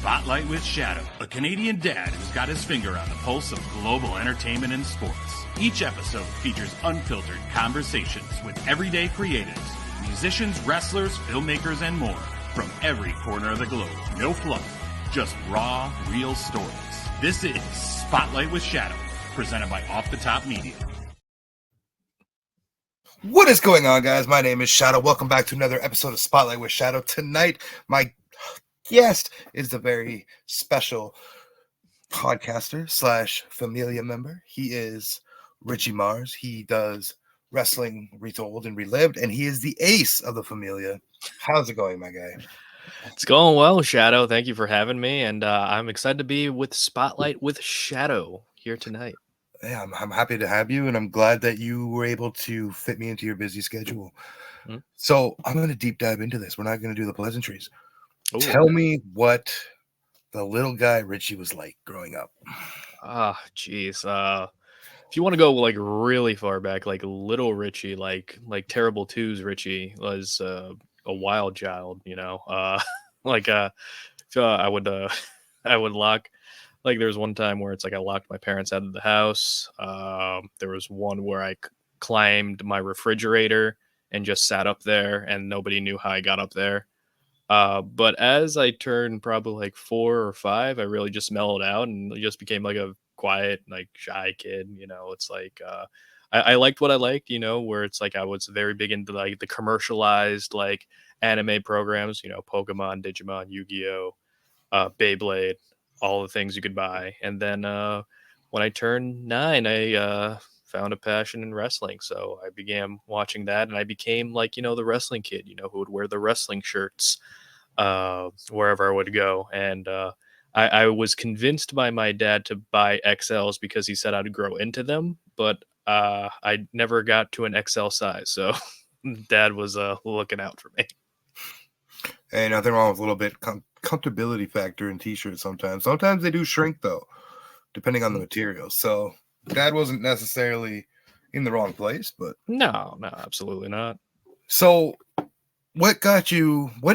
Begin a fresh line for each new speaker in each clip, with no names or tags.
Spotlight with Shadow, a Canadian dad who's got his finger on the pulse of global entertainment and sports. Each episode features unfiltered conversations with everyday creatives, musicians, wrestlers, filmmakers, and more from every corner of the globe. No fluff, just raw, real stories. This is Spotlight with Shadow, presented by Off the Top Media.
What is going on, guys? My name is Shadow. Welcome back to another episode of Spotlight with Shadow. Tonight, my guest is a very special podcaster slash familia member. He is Richie Mars. He does wrestling retold and relived, and he is the ace of the familia. How's it going, my guy?
It's going well, Shadow. Thank you for having me, and I'm excited to be with Spotlight with Shadow here tonight.
Yeah, I'm happy to have you, and I'm glad that you were able to fit me into your busy schedule. So I'm going to deep dive into this. We're not going to do the pleasantries. Ooh. Tell me what the little guy Richie was like growing up.
Geez. If you want to go like really far back, like little Richie, like Terrible Twos Richie was a wild child, you know. So I would lock. Like there was one time where it's like I locked my parents out of the house. There was one where I climbed my refrigerator and just sat up there, and nobody knew how I got up there. But as I turned probably like 4 or 5, I really just mellowed out and just became like a quiet, like shy kid. You know, it's like I liked what I liked, you know, where it's like I was very big into like the commercialized like anime programs, you know, Pokemon, Digimon, Yu-Gi-Oh, Beyblade, all the things you could buy. And then when I turned 9, I found a passion in wrestling. So I began watching that, and I became like, you know, the wrestling kid, you know, who would wear the wrestling shirts wherever I would go. And I was convinced by my dad to buy XLs because he said I'd grow into them, but I never got to an XL size. So Dad was looking out for me.
Hey, nothing wrong with a little bit comfortability factor in t-shirts sometimes. Sometimes they do shrink though, depending on the material. So Dad wasn't necessarily in the wrong place, but
no, absolutely not.
So what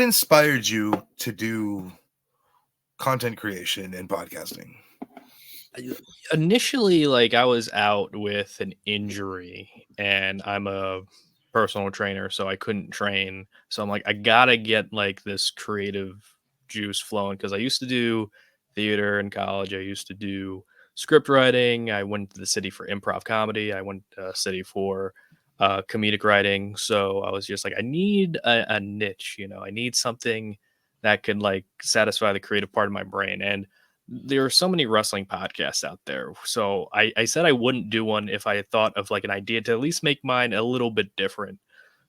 inspired you to do content creation and podcasting?
Initially, like I was out with an injury, and I'm a personal trainer, so I couldn't train. So I'm like, I gotta get like this creative juice flowing, because I used to do theater in college. I used to do script writing. I went to the city for improv comedy. I went to the city for comedic writing. So I was just like, I need a niche, you know, I need something that could like satisfy the creative part of my brain. And there are so many wrestling podcasts out there. So I said I wouldn't do one if I had thought of like an idea to at least make mine a little bit different.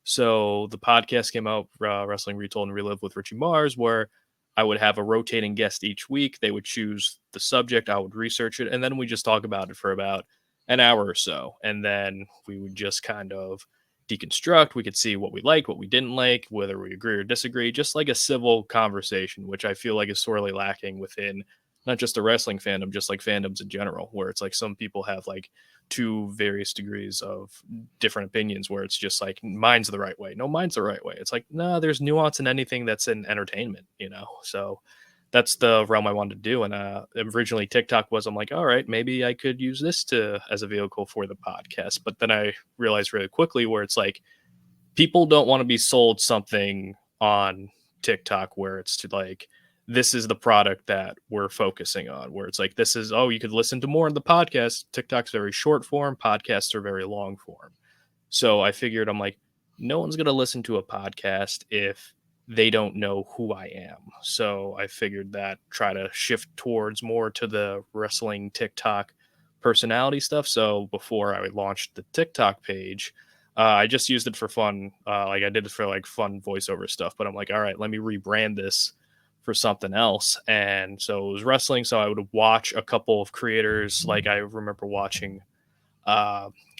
So the podcast came out, Wrestling Retold and Relived with Richie Mars, where I would have a rotating guest each week. They would choose the subject, I would research it, and then we just talk about it for about an hour or so. And then we would just kind of deconstruct. We could see what we liked, what we didn't like, whether we agree or disagree, just like a civil conversation, which I feel like is sorely lacking within not just the wrestling fandom, just like fandoms in general, where it's like some people have like 2 various degrees of different opinions, where it's just like mine's the right way. No, mine's the right way. It's like, no, there's nuance in anything that's in entertainment, you know? So that's the realm I wanted to do. And originally TikTok was, I'm like, all right, maybe I could use this as a vehicle for the podcast. But then I realized really quickly where it's like, people don't want to be sold something on TikTok where it's to like, this is the product that we're focusing on, where it's like, this is, you could listen to more in the podcast. TikTok's very short form. Podcasts are very long form. So I figured, I'm like, no one's going to listen to a podcast if they don't know who I am. So I figured that try to shift towards more to the wrestling TikTok personality stuff. So before I launched the TikTok page, I just used it for fun. Like I did it for like fun voiceover stuff, but I'm like, all right, let me rebrand this for something else. And so it was wrestling. So I would watch a couple of creators. Like I remember watching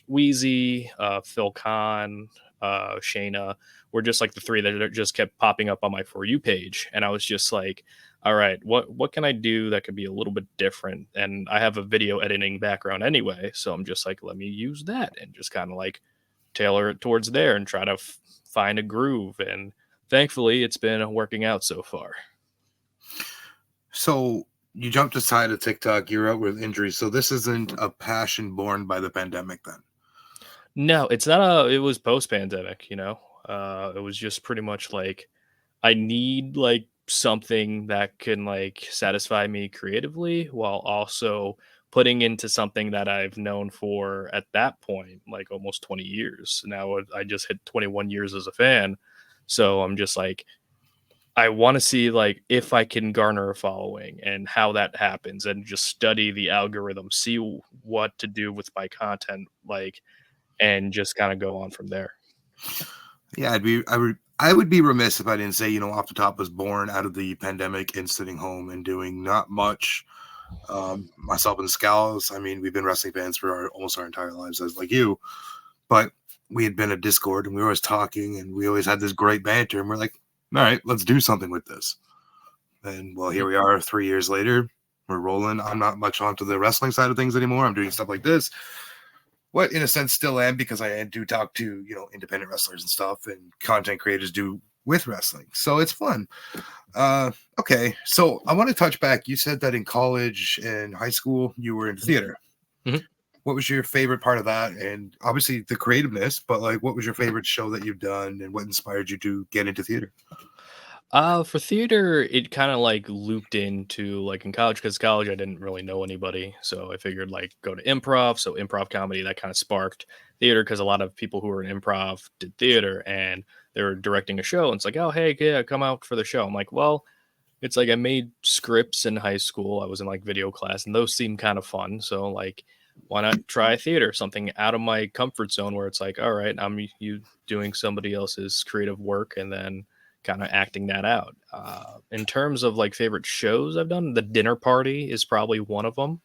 Wheezy, Phil Khan, Shayna, were just like the 3 that just kept popping up on my For You page. And I was just like, all right, what can I do that could be a little bit different? And I have a video editing background anyway. So I'm just like, let me use that and just kind of like tailor it towards there and try to find a groove. And thankfully it's been working out so far.
So you jumped aside of TikTok, you're out with injuries. So this isn't a passion born by the pandemic then.
No, it's not a. It was post pandemic. It was just pretty much like I need like something that can like satisfy me creatively while also putting into something that I've known for at that point like almost 20 years. Now I just hit 21 years as a fan. So I'm just like I want to see like if I can garner a following and how that happens and just study the algorithm, see what to do with my content like and just kind of go on from there.
Yeah, I would be remiss if I didn't say, off the top was born out of the pandemic and sitting home and doing not much. Myself and Scals, I mean, we've been wrestling fans for almost our entire lives, as like you, but we had been a Discord and we were always talking and we always had this great banter and we're like, all right, let's do something with this. And well, here we are 3 years later. We're rolling. I'm not much onto the wrestling side of things anymore. I'm doing stuff like this. What in a sense still am, because I do talk to, independent wrestlers and stuff and content creators do with wrestling. So it's fun. Okay. So I want to touch back. You said that in college and high school, you were in theater.
Mhm.
What was your favorite part of that? And obviously the creativeness, but like, what was your favorite show that you've done and what inspired you to get into theater?
For theater, it kind of like looped into like in college because college I didn't really know anybody, so I figured like go to improv. So improv comedy that kind of sparked theater because a lot of people who were in improv did theater and they were directing a show. And it's like, oh hey, yeah, come out for the show. I'm like, well, it's like I made scripts in high school. I was in like video class, and those seemed kind of fun. So like, why not try theater? Something out of my comfort zone where it's like, all right, I'm you doing somebody else's creative work, and then kind of acting that out. In terms of like favorite shows I've done, The Dinner Party is probably one of them.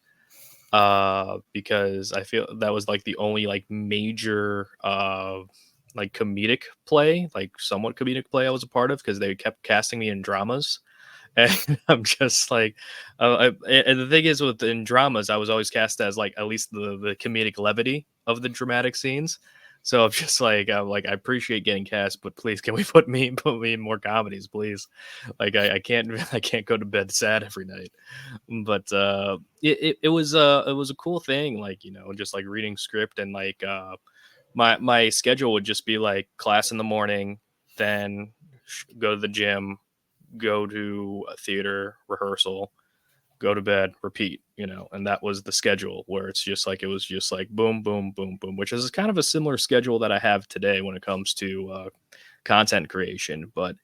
Because I feel that was like the only like major like comedic play, like somewhat comedic play I was a part of because they kept casting me in dramas. And I'm just like, and the thing is, with in dramas, I was always cast as like at least the comedic levity of the dramatic scenes. So I'm just like, I appreciate getting cast, but please, can we put me in more comedies, please? Like, I can't I can't go to bed sad every night. But it was a cool thing, like just like reading script and like my schedule would just be like class in the morning, then go to the gym, go to a theater rehearsal, go to bed, repeat, and that was the schedule where it's just like, it was just like boom, boom, boom, boom, which is kind of a similar schedule that I have today when it comes to content creation. But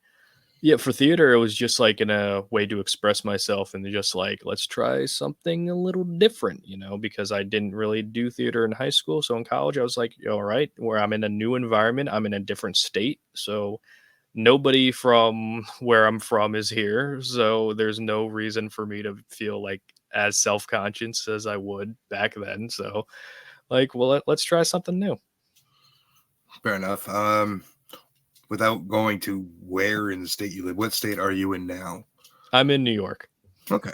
yeah, for theater, it was just like in a way to express myself and just like, let's try something a little different, because I didn't really do theater in high school. So in college, I was like, all right, where I'm in a new environment, I'm in a different state. So nobody from where I'm from is here, so there's no reason for me to feel like as self-conscious as I would back then. So, like, well, let's try something new.
Fair enough. Without going to where in the state you live, what state are you in now?
I'm in New York.
Okay.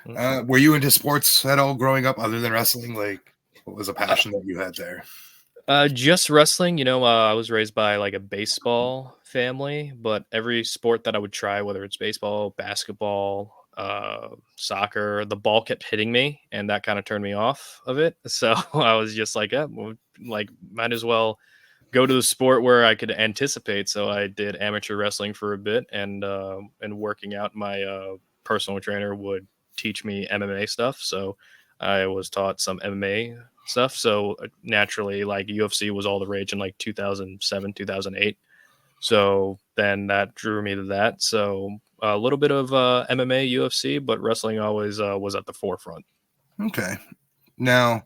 Mm.
Were you into sports at all growing up other than wrestling? Like, what was a passion that you had there?
Just wrestling. I was raised by like a baseball family, but every sport that I would try, whether it's baseball, basketball, soccer, the ball kept hitting me, and that kind of turned me off of it. So I was just like, well, like might as well go to the sport where I could anticipate. So I did amateur wrestling for a bit, and working out. My personal trainer would teach me MMA stuff, so I was taught some MMA stuff. So naturally, like UFC was all the rage in like 2007, 2008. So then that drew me to that. So a little bit of MMA, UFC, but wrestling always was at the forefront.
Okay. Now,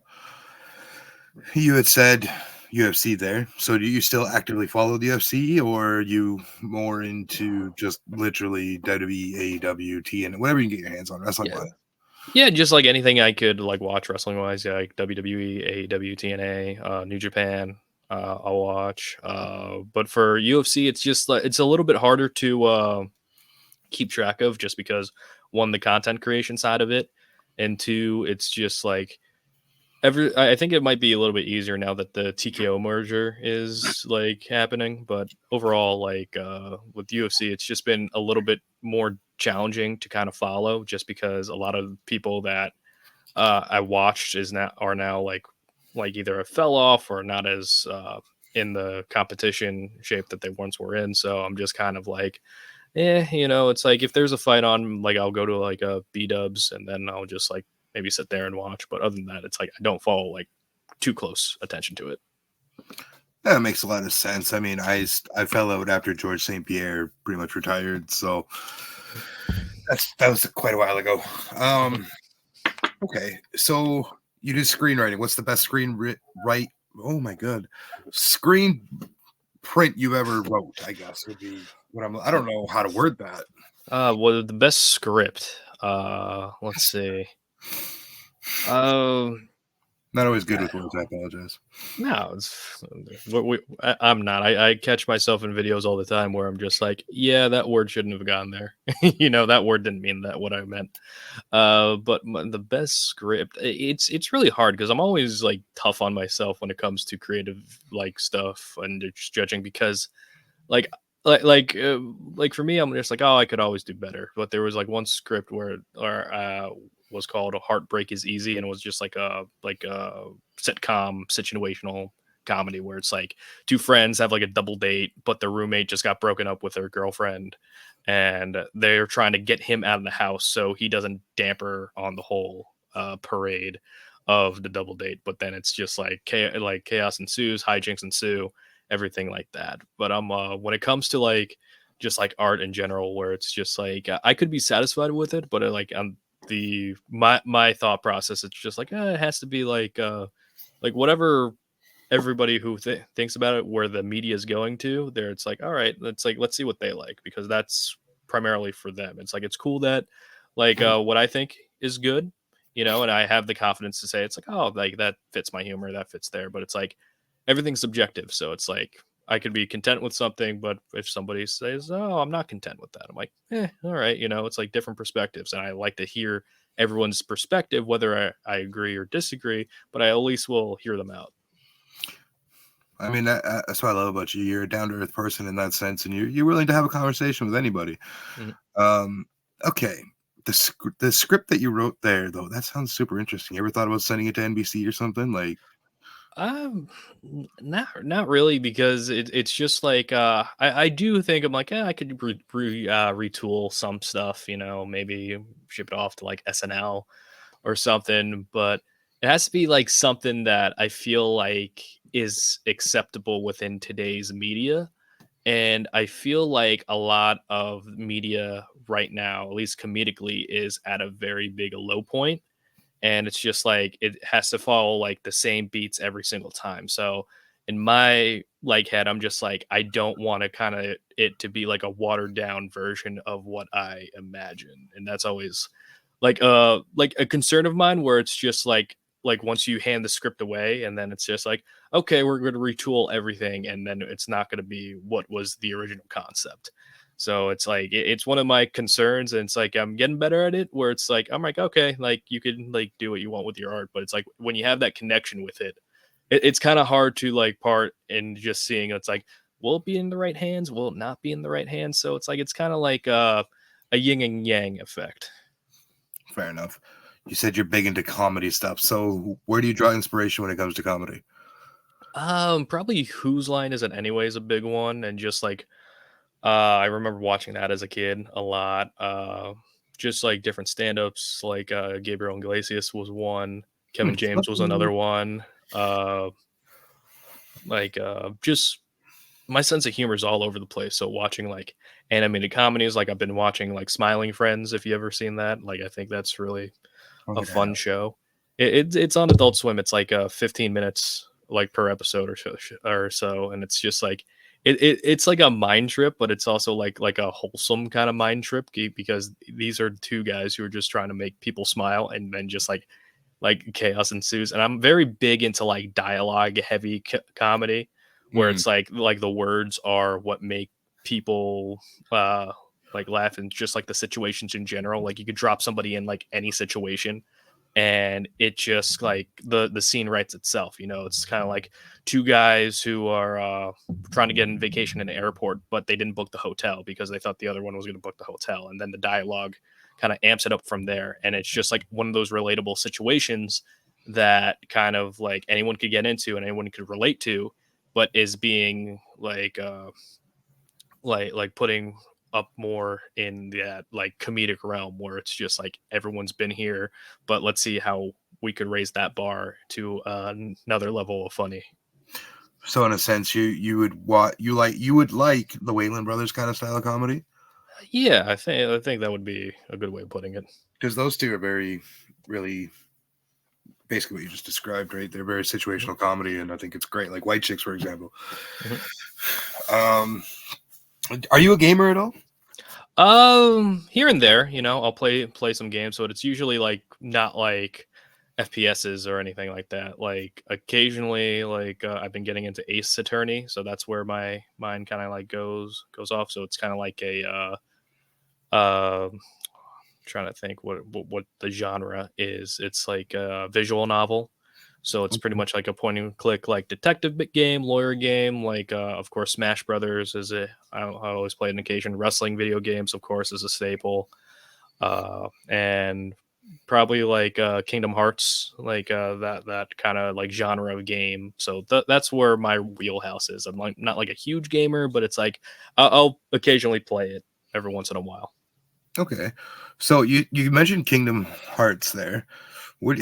you had said UFC there. So do you still actively follow the UFC, or are you more into just literally WWE, AEW, TN, whatever you can get your hands on wrestling
Yeah.
wise?
Yeah, just like anything I could like watch wrestling wise, yeah, like WWE, AEW, TNA, New Japan, I'll watch. But for UFC, it's just like it's a little bit harder to keep track of, just because one, the content creation side of it, and two, it's just like I think it might be a little bit easier now that the TKO merger is like happening, but overall, like with UFC, it's just been a little bit more challenging to kind of follow, just because a lot of people that I watched are now like either fell off or not as in the competition shape that they once were in. So I'm just kind of like, it's like if there's a fight on, like I'll go to like a B Dubs and then I'll just like maybe sit there and watch. But other than that, it's like I don't follow like too close attention to it.
That makes a lot of sense. I mean, I fell out after George St. Pierre pretty much retired, so that was quite a while ago. Okay, so you do screenwriting. What's the best write? Oh my god, screen print you ever wrote? I guess would be what I don't know how to word that.
Well, the best script. Let's see.
Not always good with words. I apologize.
No, I'm not. I catch myself in videos all the time where I'm just like, yeah, that word shouldn't have gone there. That word didn't mean that what I meant. But the best script, it's really hard because I'm always like tough on myself when it comes to creative like stuff and just judging because like like for me, I'm just like, oh, I could always do better. But there was like one script where was called "Heartbreak is Easy," and it was just like a sitcom situational comedy where it's like two friends have like a double date, but their roommate just got broken up with their girlfriend, and they're trying to get him out of the house so he doesn't damper on the whole parade of the double date. But then it's just like chaos ensues, hijinks ensue, everything like that. But I'm when it comes to like just like art in general, where it's just like I could be satisfied with it, but like my thought process, it's just like it has to be like whatever everybody who thinks about it, where the media is going to there, it's like, all right, let's see what they like, because that's primarily for them. It's like it's cool that like what I think is good, and I have the confidence to say it's like, oh, like that fits my humor, that fits there. But it's like everything's subjective, so it's like I could be content with something, but if somebody says, oh, I'm not content with that, I'm like, all right. It's like different perspectives, and I like to hear everyone's perspective, whether I agree or disagree, but I at least will hear them out.
I mean, that's what I love about you. You're a down-to-earth person in that sense, and you're willing to have a conversation with anybody. Mm-hmm. Okay, the script that you wrote there, though, that sounds super interesting. You ever thought about sending it to NBC or something? Like,
not really, because it's just like I do think I'm like, I could retool some stuff, maybe ship it off to like SNL or something, but it has to be like something that I feel like is acceptable within today's media. And I feel like a lot of media right now, at least comedically, is at a very big low point. And it's just like it has to follow like the same beats every single time. So in my like head, I'm just like, I don't want to kind of it to be like a watered down version of what I imagine. And that's always like a concern of mine, where it's just like once you hand the script away and then it's just like, okay, we're going to retool everything, and then it's not going to be what was the original concept. So it's like it's one of my concerns, and it's like I'm getting better at it, where it's like I'm like, okay, like you can like do what you want with your art, but it's like when you have that connection with it's kind of hard to like part and just seeing it's like, will it be in the right hands, will it not be in the right hands? So it's like it's kind of like a yin and yang effect.
Fair enough. You said you're big into comedy stuff. So where do you draw inspiration when it comes to comedy?
Probably Whose Line Is It Anyway is a big one, and just like I remember watching that as a kid a lot. Just like different stand-ups, like Gabriel Iglesias was one, Kevin James was another one. Just my sense of humor is all over the place. So watching like animated comedies, like I've been watching like Smiling Friends, if you ever seen that. Like I think that's really a fun show. It's on Adult Swim. It's like 15 minutes like per episode or so, and it's just like it's like a mind trip, but it's also like a wholesome kind of mind trip, because these are two guys who are just trying to make people smile, and then just like chaos ensues. And I'm very big into like dialogue heavy comedy, where it's like the words are what make people like laugh, and just like the situations in general. Like you could drop somebody in like any situation, and it just like the scene writes itself. It's kind of like two guys who are trying to get in vacation in an airport, but they didn't book the hotel because they thought the other one was going to book the hotel, and then the dialogue kind of amps it up from there, and it's just like one of those relatable situations that kind of like anyone could get into and anyone could relate to, but is being like putting up more in that like comedic realm where it's just like everyone's been here, but let's see how we could raise that bar to another level of funny.
So in a sense, you would like the Wayland Brothers kind of style of comedy?
Yeah, I think that would be a good way of putting it.
Because those two are very, really, basically what you just described, right? They're very situational comedy, and I think it's great. Like White Chicks, for example.
Mhm.
Are you a gamer at all?
Here and there, I'll play some games, but it's usually like not like FPSs or anything like that. Like occasionally, like I've been getting into Ace Attorney, so that's where my mind kind of like goes off. So it's kind of like a trying to think what the genre is. It's like a visual novel. So it's pretty much like a point and click, like detective game, lawyer game. Like, of course, Smash Brothers is I always play an occasion. Wrestling video games, of course, is a staple. And probably like Kingdom Hearts, like that kind of like genre of game. So that's where my wheelhouse is. I'm like not like a huge gamer, but it's like I'll occasionally play it every once in a while.
Okay. So you mentioned Kingdom Hearts there.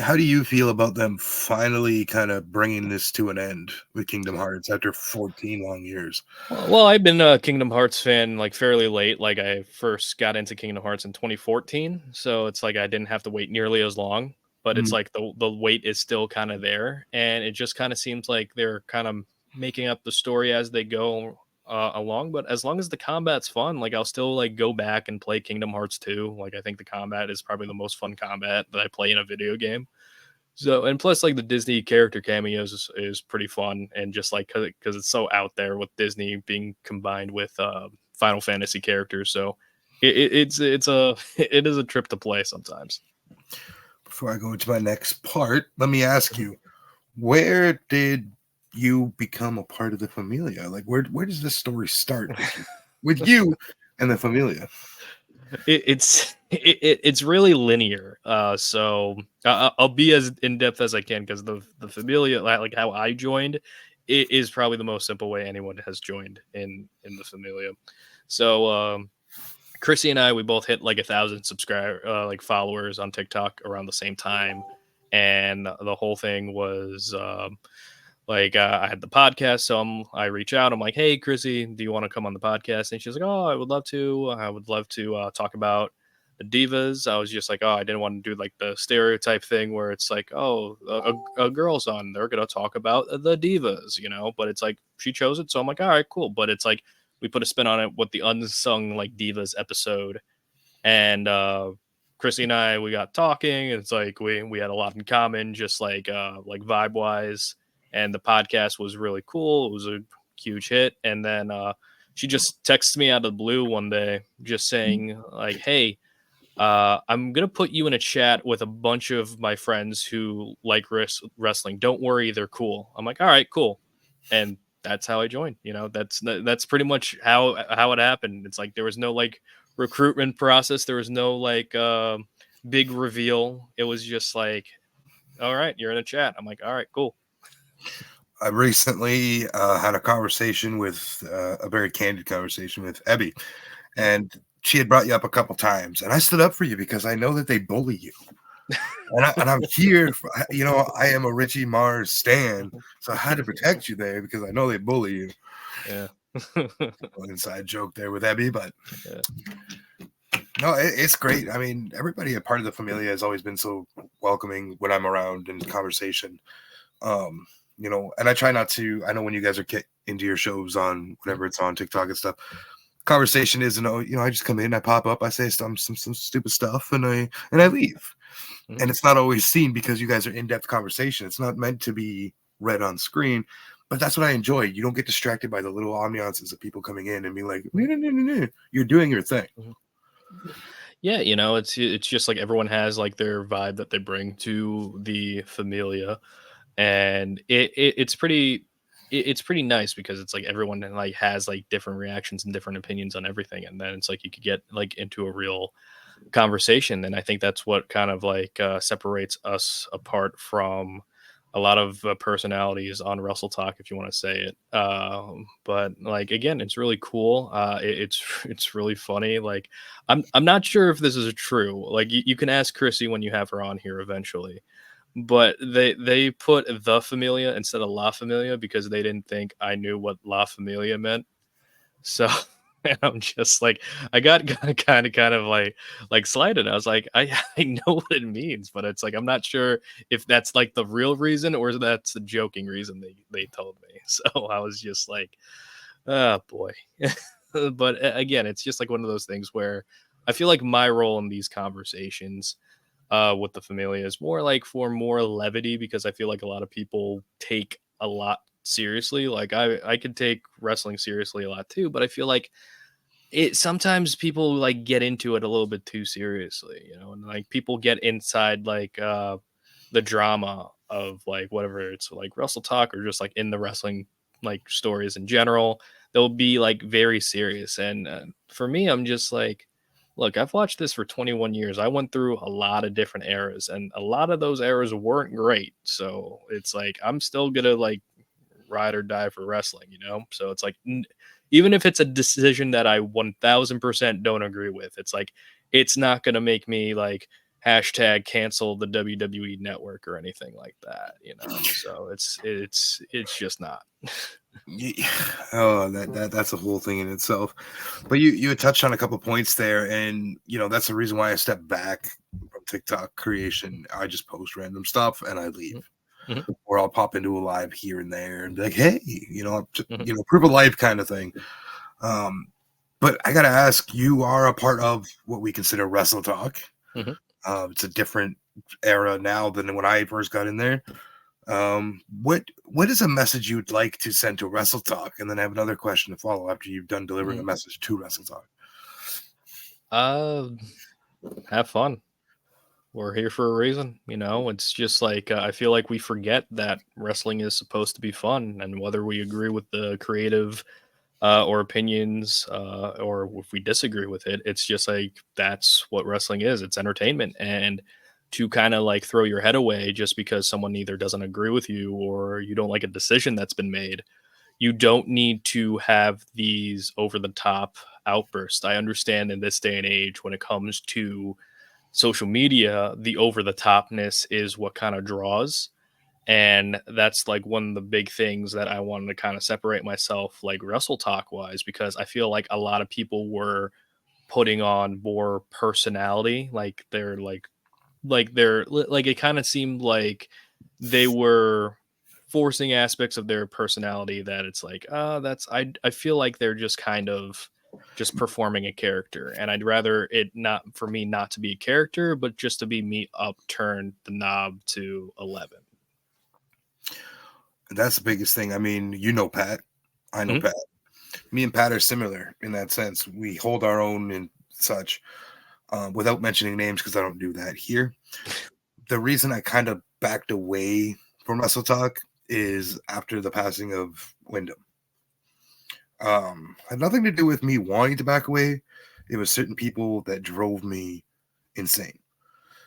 How do you feel about them finally kind of bringing this to an end with Kingdom Hearts after 14 long years?
Well, I've been a Kingdom Hearts fan like fairly late. Like I first got into Kingdom Hearts in 2014, so it's like I didn't have to wait nearly as long. But it's
Mhm.
like the wait is still kind of there, and it just kind of seems like they're kind of making up the story as they go along. But as long as the combat's fun, like I'll still like go back and play Kingdom Hearts 2. Like I think the combat is probably the most fun combat that I play in a video game. So, and plus, like the Disney character cameos is pretty fun, and just like because it's so out there with Disney being combined with Final Fantasy characters, so it's a it is a trip to play sometimes.
Before I go into my next part, let me ask you, where did you become a part of the Familia? Like, where does this story start with you and the Familia?
It's really linear. So I'll be as in depth as I can because the Familia, like how I joined, it is probably the most simple way anyone has joined in the Familia. So Chrissy and I, we both hit like 1,000 like followers on TikTok around the same time, and the whole thing was like I had the podcast, so I reach out. I'm like, "Hey, Chrissy, do you want to come on the podcast?" And she's like, "Oh, I would love to. I would love to talk about the divas." I was just like, "Oh, I didn't want to do like the stereotype thing where it's like, oh, a girl's on, they're gonna talk about the divas. But it's like she chose it, so I'm like, all right, cool. But it's like we put a spin on it with the unsung like divas episode, and Chrissy and I, we got talking, and it's like we had a lot in common, just like vibe wise, and the podcast was really cool. It was a huge hit, and then she just texted me out of the blue one day, just saying like, "Hey, I'm gonna put you in a chat with a bunch of my friends who like wrestling. Don't worry, they're cool." I'm like, "All right, cool," and that's how I joined. That's pretty much how it happened. It's like there was no like recruitment process. There was no like big reveal. It was just like, all right, you're in a chat. I'm like, all right, cool.
I recently had a conversation with a very candid conversation with Ebby, and she had brought you up a couple times, and I stood up for you because I know that they bully you. And I'm here, I am a Richie Mars stan, so I had to protect you there because I know they bully you.
Yeah.
Inside joke there with Ebby, but
Yeah.
no, it's great. I mean, everybody a part of the Familia has always been so welcoming when I'm around in conversation. And I try not to. I know when you guys are into your shows on whenever it's on TikTok and stuff, conversation isn't. I just come in, I pop up, I say some stupid stuff, and I leave.
Mhm.
And it's not always seen because you guys are in-depth conversation. It's not meant to be read on screen, but that's what I enjoy. You don't get distracted by the little ambiances of people coming in and being like, no. You're doing your thing.
Yeah, it's just like everyone has like their vibe that they bring to the Familia, and it's pretty nice because it's like everyone like has like different reactions and different opinions on everything, and then it's like you could get like into a real conversation. And I think that's what kind of like separates us apart from a lot of personalities on Russell Talk, if you want to say it. But like again, it's really cool. It's it's really funny. Like I'm not sure if this is true. Like you can ask Chrissy when you have her on here eventually, but they put the Familia instead of La Familia because they didn't think I knew what La Familia meant. So and I'm just like, I got kind of like slighted. I was like, I know what it means, but it's like I'm not sure if that's like the real reason or that's the joking reason they told me. So I was just like, oh boy. But again, it's just like one of those things where I feel like my role in these conversations with the Familia is more like for more levity because I feel like a lot of people take a lot seriously. Like I could take wrestling seriously a lot too, but I feel like it sometimes people like get into it a little bit too seriously, and like people get inside like the drama of like whatever it's like Wrestle Talk or just like in the wrestling like stories in general. They'll be like very serious, and for me, I'm just like, look, I've watched this for 21 years. I went through a lot of different eras, and a lot of those eras weren't great. So it's like I'm still gonna like ride or die for wrestling. So it's like even if it's a decision that I 1000% don't agree with, it's like it's not gonna make me like hashtag cancel the WWE network or anything like that. So it's just not.
Ye- Oh, that's a whole thing in itself. But you had touched on a couple points there, and that's the reason why I stepped back from TikTok creation. I just post random stuff and I leave,
Mhm,
or I'll pop into a live here and there and be like, hey,
mhm,
prove a life kind of thing. Um, but I gotta ask, you are a part of what we consider Wrestle Talk.
mhm.
It's a different era now than when I first got in there. What is a message you'd like to send to Wrestle Talk? And then I have another question to follow after you've done delivering a
Mhm.
message to Wrestle Talk.
Uh, have fun. We're here for a reason. It's just like I feel like we forget that wrestling is supposed to be fun, and whether we agree with the creative or opinions, or if we disagree with it, it's just like that's what wrestling is. It's entertainment, and to kind of like throw your head away just because someone either doesn't agree with you or you don't like a decision that's been made, you don't need to have these over the top outbursts. I understand in this day and age when it comes to social media, the over the topness is what kind of draws. And that's like one of the big things that I wanted to kind of separate myself, like Wrestle Talk wise, because I feel like a lot of people were putting on more personality. Like it kind of seemed like they were forcing aspects of their personality that it's like, that's I feel like they're just kind of just performing a character, and I'd rather it not for me not to be a character but just to be me upturn the knob to 11.
That's the biggest thing. I mean, Pat. I know
Mhm.
Pat. Me and Pat are similar in that sense. We hold our own and such, without mentioning names because I don't do that here. The reason I kind of backed away from Wrestle Talk is after the passing of Wyndham. Had nothing to do with me wanting to back away. It was certain people that drove me insane,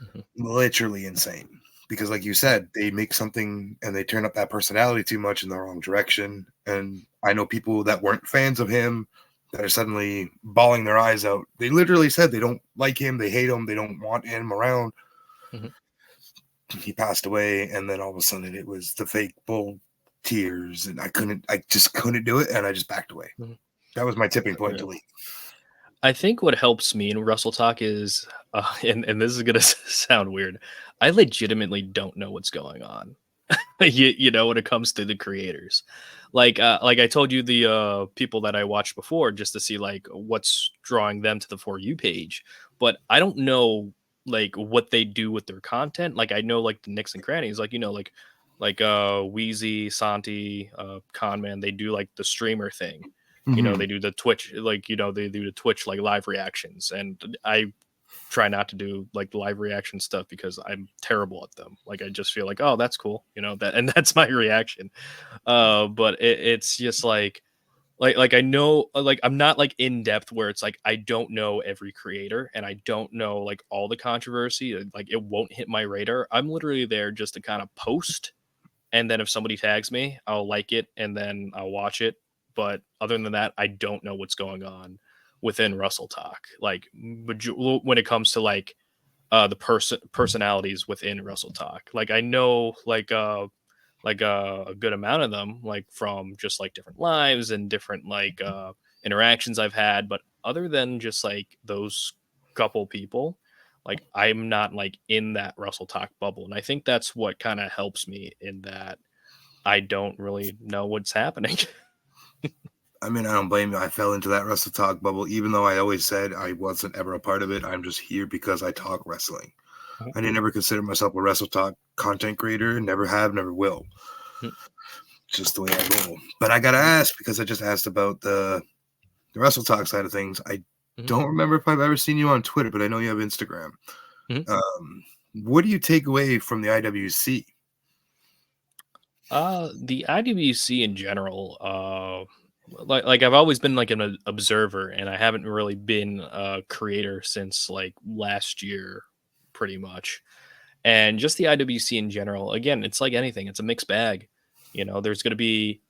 Mhm.
literally insane. Because, like you said, they make something and they turn up that personality too much in the wrong direction. And I know people that weren't fans of him that are suddenly bawling their eyes out. They literally said they don't like him, they hate him, they don't want him around.
Mhm.
He passed away, and then all of a sudden it was the fake bull tears, and I just couldn't do it, and I just backed away.
Mhm.
That was my tipping point
Yeah.
to leave.
I think what helps me in Wrestle Talk is, and this is gonna sound weird, I legitimately don't know what's going on. When it comes to the creators, like I told you, the people that I watched before just to see like what's drawing them to the For You page, but I don't know like what they do with their content. Like I know like the nicks and crannies, like Wheezy, Santi, Conman, they do like the streamer thing.
Mhm.
They do the Twitch, like they do the Twitch like live reactions, and I try not to do like live reaction stuff because I'm terrible at them. Like I just feel like, oh, that's cool, and that's my reaction. But it's just like I know, like I'm not like in depth where it's like I don't know every creator and I don't know like all the controversy. Like it won't hit my radar. I'm literally there just to kind of post, and then if somebody tags me, I'll like it and then I'll watch it. But other than that, I don't know what's going on within Russell Talk. Like when it comes to like the personalities within Russell Talk, like I know like a good amount of them, like from just like different lives and different like interactions I've had. But other than just like those couple people, like I'm not like in that Russell Talk bubble. And I think that's what kind of helps me in that I don't really know what's happening.
I mean, I don't blame you. I fell into that Wrestle Talk bubble, even though I always said I wasn't ever a part of it. I'm just here because I talk wrestling.
Mhm.
I didn't ever consider myself a Wrestle Talk content creator. Never have, never will.
Mhm.
Just the way I roll. But I got to ask, because I just asked about the Wrestle Talk side of things. I
Mhm.
don't remember if I've ever seen you on Twitter, but I know you have Instagram.
Mhm.
What do you take away from the IWC?
The IWC in general, like I've always been like an observer, and I haven't really been a creator since like last year, pretty much. And just the IWC in general, again, it's like anything; it's a mixed bag. There's going to be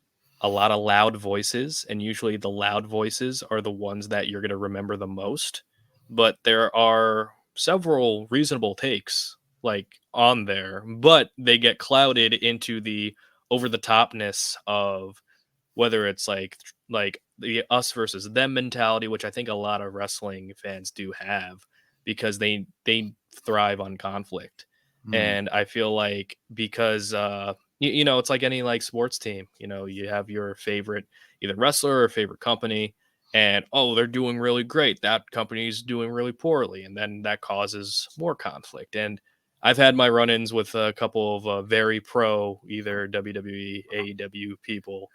a lot of loud voices, and usually the loud voices are the ones that you're going to remember the most. But there are several reasonable takes like on there, but they get clouded into the over the topness of whether it's like the us versus them mentality, which I think a lot of wrestling fans do have because they thrive on conflict.
Hmm.
And I feel like because it's like any like sports team, you have your favorite either wrestler or favorite company, and oh, they're doing really great. That company's doing really poorly, and then that causes more conflict. And I've had my run-ins with a couple of very pro either WWE, AEW people,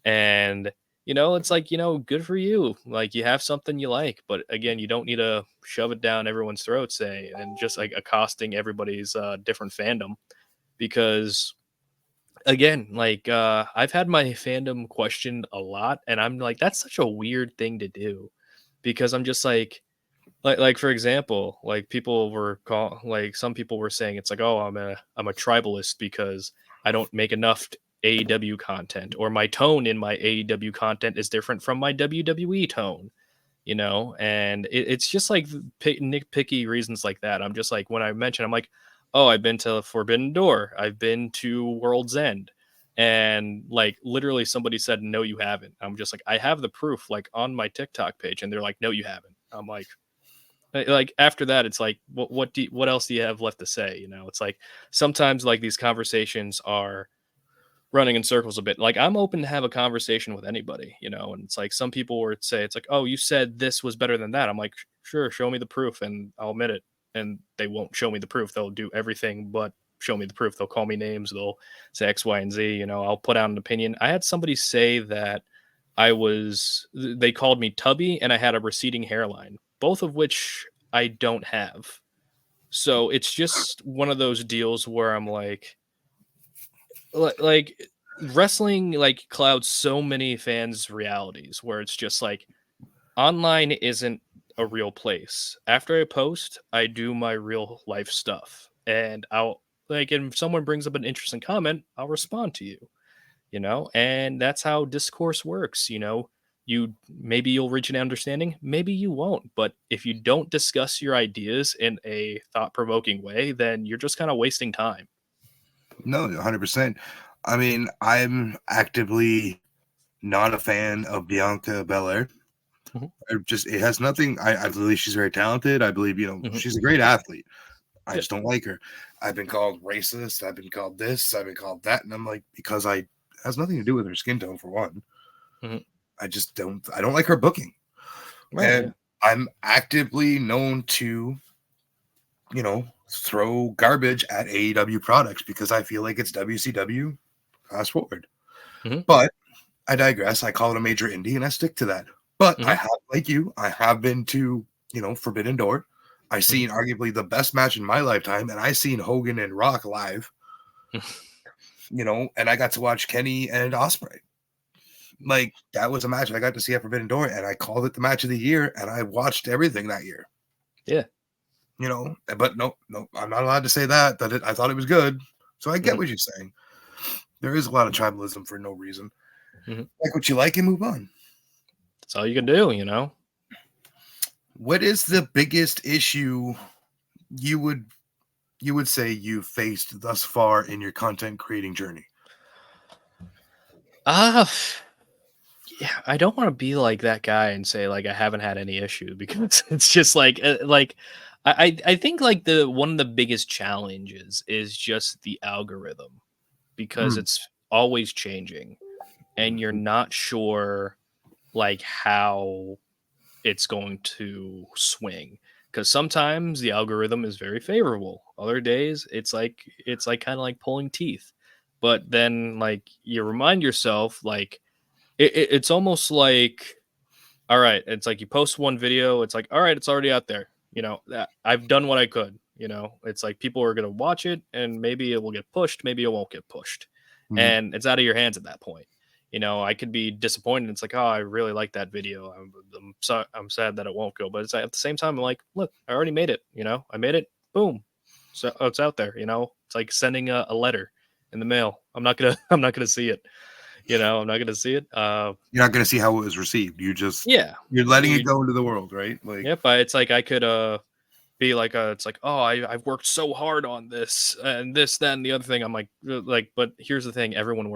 and it's like good for you. Like you have something you like, but again, you don't need to shove it down everyone's throats, say, and just like accosting everybody's different fandom because again, like I've had my fandom questioned a lot, and I'm like, that's such a weird thing to do because I'm just like for example, like some people were saying it's like, oh, I'm a tribalist because I don't make enough AEW content, or my tone in my AEW content is different from my WWE tone, and it's just like nitpicky reasons like that. I'm just like, when I mention, I'm like, oh, I've been to Forbidden Door, I've been to World's End, and like literally somebody said, no, you haven't. I'm just like, I have the proof, like on my TikTok page, and they're like, no, you haven't. I'm like after that, it's like, what else do you have left to say? It's like sometimes like these conversations are running in circles a bit. Like I'm open to have a conversation with anybody, and it's like some people would say it's like, oh, you said this was better than that. I'm like, sure, show me the proof and I'll admit it. And they won't show me the proof. They'll do everything but show me the proof. They'll call me names. They'll say X, Y, and Z. I'll put out an opinion. I had somebody say that they called me tubby and I had a receding hairline, both of which I don't have. So it's just one of those deals where I'm like wrestling like clouds so many fans' realities where it's just like online isn't a real place. After I post, I do my real life stuff. And I'll like, and if someone brings up an interesting comment, I'll respond to you, and that's how discourse works. Maybe you'll reach an understanding, maybe you won't. But if you don't discuss your ideas in a thought provoking way, then you're just kind of wasting time.
No, 100%. I mean, I'm actively not a fan of Bianca Belair.
Mhm.
It has nothing. I believe she's very talented. I believe,
Mhm.
she's a great athlete. I
Yeah.
just don't like her. I've been called racist. I've been called this. I've been called that. And I'm like, because it has nothing to do with her skin tone, for one.
Mhm.
I don't like her booking.
Right. Yeah.
And I'm actively known to, throw garbage at AEW products because I feel like it's WCW fast forward.
Mhm.
But I digress. I call it a major indie and I stick to that. But I
Mhm.
have, like you, I have been to, Forbidden Door. I seen arguably the best match in my lifetime, and I seen Hogan and Rock live. And I got to watch Kenny and Ospreay. Like, that was a match I got to see at Forbidden Door, and I called it the match of the year, and I watched everything that year.
Yeah.
But no, I'm not allowed to say that I thought it was good. So I get what you're saying. There is a lot of tribalism for no reason. Like what you like and move on.
That's all you can do,
What is the biggest issue you would say you faced thus far in your content creating journey?
Yeah, I don't want to be like that guy and say like I haven't had any issue, because it's just like I think like one of the biggest challenges is just the algorithm, because it's always changing and you're not sure like how it's going to swing, because sometimes the algorithm is very favorable, other days it's like kind of like pulling teeth. But then like you remind yourself, like it's almost like, all right, it's like you post one video, it's like, all right, it's already out there, that I've done what I could. It's like people are going to watch it, and maybe it will get pushed, maybe it won't get pushed, and it's out of your hands at that point. I could be disappointed. It's like, oh, I really like that video. I'm sad that it won't go, but it's at the same time, I'm like, look, I already made it. I made it. Boom. So it's out there. It's like sending a letter in the mail. I'm not gonna see it. I'm not gonna see it.
You're not gonna see how it was received. You're letting it go into the world, right? Like,
yeah, but it's like I could be like, it's like, oh, I've worked so hard on this and this, that, and the other thing. I'm like, but here's the thing: everyone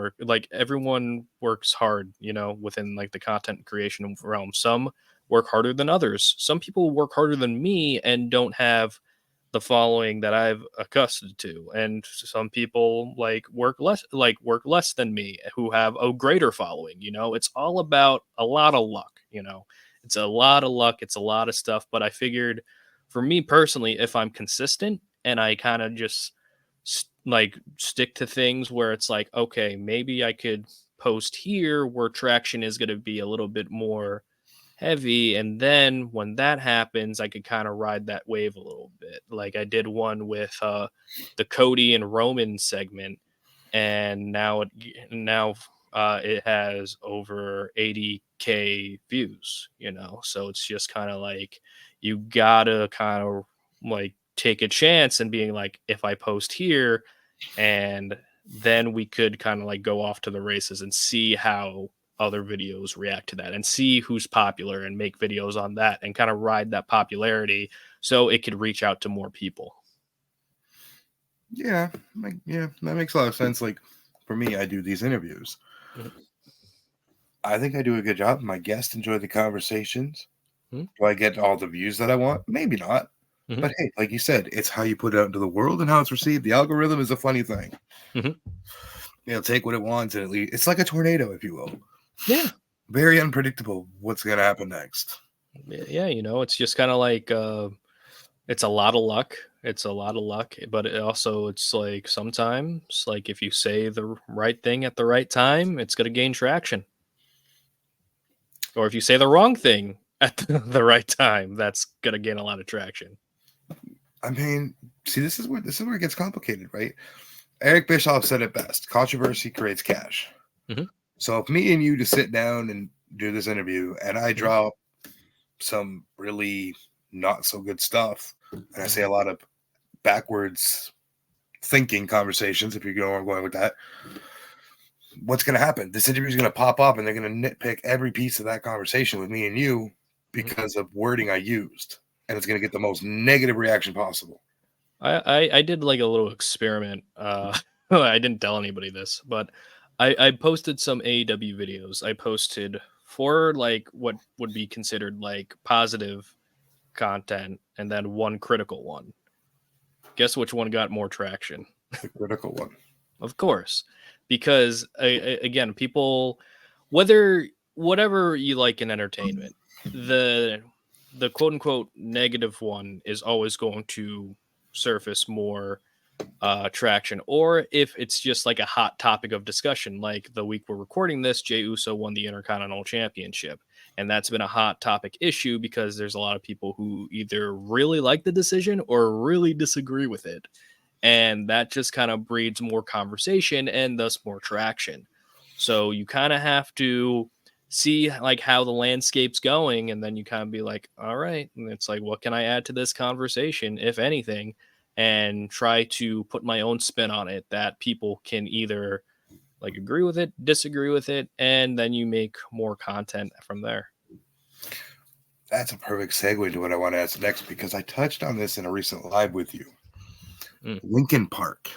works hard, within like the content creation realm. Some work harder than others. Some people work harder than me and don't have the following that I've accustomed to, and some people work less than me who have a greater following. It's all about a lot of luck. It's a lot of luck. It's a lot of stuff. But I figured, for me personally, if I'm consistent and I kind of just stick to things where it's like, okay, maybe I could post here where traction is going to be a little bit more heavy, and then when that happens, I could kind of ride that wave a little bit. Like I did one with the Cody and Roman segment, and now it has over 80K views. So it's just kind of like, you gotta kind of like take a chance and being like, if I post here, and then we could kind of like go off to the races and see how other videos react to that, and see who's popular and make videos on that and kind of ride that popularity so it could reach out to more people.
Yeah, that makes a lot of sense. Like, for me, I do these interviews. I think I do a good job. My guests enjoy the conversations. Do I get all the views that I want? Maybe not. But hey, like you said, it's how you put it out into the world and how it's received. The algorithm is a funny thing. Take what it wants, and it's like a tornado, if you will.
Yeah.
Very unpredictable what's going to happen next.
Yeah, it's just kind of like, it's a lot of luck. It's a lot of luck, but it's like sometimes, like if you say the right thing at the right time, it's going to gain traction. Or if you say the wrong thing at the right time, that's going to gain a lot of traction.
I mean, see, this is where it gets complicated, right? Eric Bischoff said it best: controversy creates cash. So if me and you just sit down and do this interview, and I drop some really not so good stuff, and I say a lot of backwards thinking conversations, if you're going with that, what's going to happen? This interview is going to pop up, and they're going to nitpick every piece of that conversation with me and you because of wording I used, and it's going to get the most negative reaction possible.
I did like a little experiment. I didn't tell anybody this, but I posted some AEW videos. I posted 4 like what would be considered like positive content, and then 1 critical one. Guess which one got more traction?
The critical one.
Of course, because again, people, whatever you like in entertainment, the quote unquote negative one is always going to surface more traction. Or if it's just like a hot topic of discussion, like the week we're recording this, Jey Uso won the Intercontinental Championship, And that's been a hot topic issue because there's a lot of people who either really like the decision or really disagree with it. And that just kind of breeds more conversation and thus more traction. So you kind of have to see like how the landscape's going, and then you kind of be like, all right, and it's like, what can I add to this conversation, if anything, and try to put my own spin on it that people can either like agree with it, disagree with it, and then you make more content from there.
That's a perfect segue to what I want to ask next, because I touched on this in a recent live with you. Linkin Park.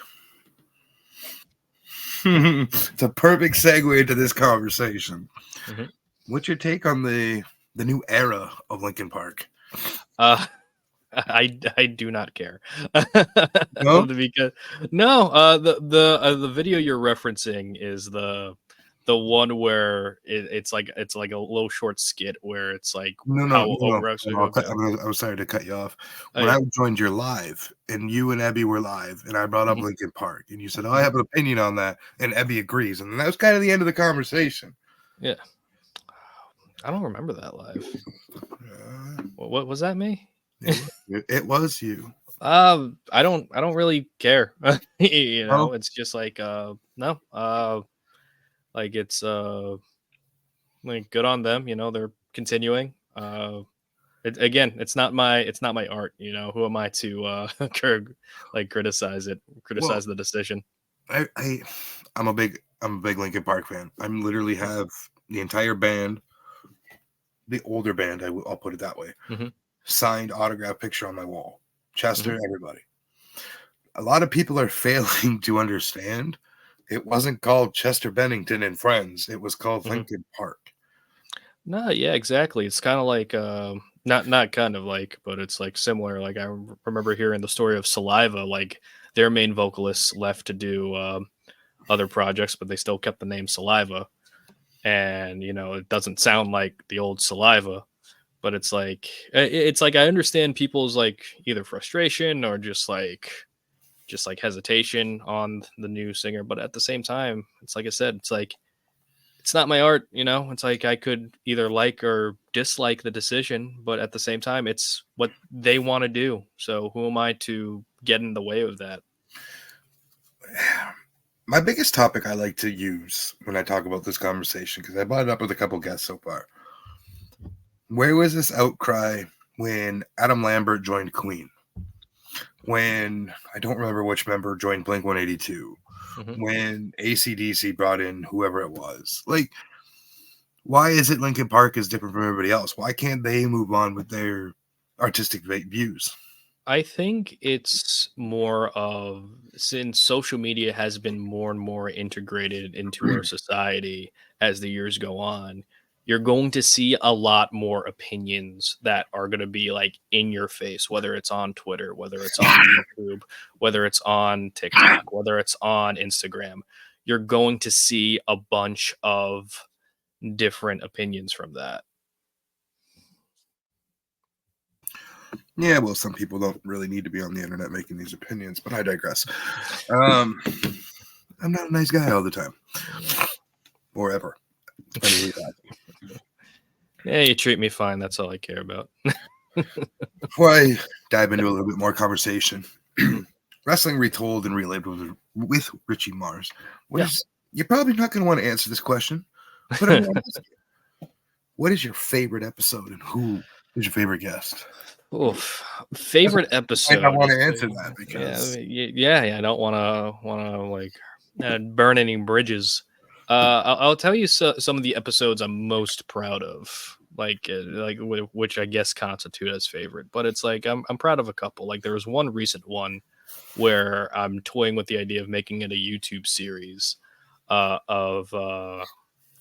It's a perfect segue into this conversation.
Mm-hmm.
What's your take on the new era of Linkin Park?
I do not care.
No?
Because the video you're referencing is the one where it's like a little short skit where it's like
No.
Okay.
I'm sorry to cut you off.
Oh,
When
yeah.
I joined your live, and you and Ebby were live, and I brought up
Mhm.
Linkin Park, and you said, "Oh, I have an opinion on that," and Ebby agrees, and that was kind of the end of the conversation.
Yeah. I don't remember that live. What was that, me?
It was you.
I don't really care. You know,
Oh,
it's just like no. Like it's like good on them, you know, they're continuing. Again, it's not my art, you know. Who am I to criticize
well,
the decision?
I'm a big Linkin Park fan. I literally have the entire band, the older band. I'll put it that way.
Mm-hmm.
Signed autograph picture on my wall. Chester,
Mm-hmm.
everybody. A lot of people are failing to understand. It wasn't called Chester Bennington and Friends. It was called
Mm-hmm.
Linkin Park.
No, yeah, exactly. It's kind of like not kind of like, but it's like similar. Like I remember hearing the story of Saliva. Like their main vocalists left to do other projects, but they still kept the name Saliva. And you know, it doesn't sound like the old Saliva, but it's like I understand people's like either frustration or just like hesitation on the new singer, but at the same time, it's like I said, it's like it's not my art, you know. It's like I could either like or dislike the decision, but at the same time, it's what they want to do. So who am I to get in the way of that?
My biggest topic I like to use when I talk about this conversation, because I brought it up with a couple guests so far. Where was this outcry when Adam Lambert joined Queen? When I don't remember which member joined Blink 182?
Mm-hmm.
When AC/DC brought in whoever it was? Like, why is it Linkin Park is different from everybody else? Why can't they move on with their artistic views?
I think it's more of since social media has been more and more integrated into our society as the years go on, you're going to see a lot more opinions that are going to be like in your face, whether it's on Twitter, whether it's on YouTube, whether it's on TikTok, whether it's on Instagram. You're going to see a bunch of different opinions from that.
Yeah, well, some people don't really need to be on the internet making these opinions, but I digress. I'm not a nice guy all the time, or ever.
Yeah, you treat me fine. That's all I care about.
Before I dive into a little bit more conversation, wrestling retold and relived with Richie Mars. You're probably not going to want to answer this question, but I'm going to ask you, what is your favorite episode and who is your favorite guest?
Oof. Favorite episode.
I want to answer that because
I don't want to like burn any bridges. I'll tell you some of the episodes I'm most proud of, which I guess constitute as favorite. But it's like I'm proud of a couple. Like there was one recent one where I'm toying with the idea of making it a YouTube series of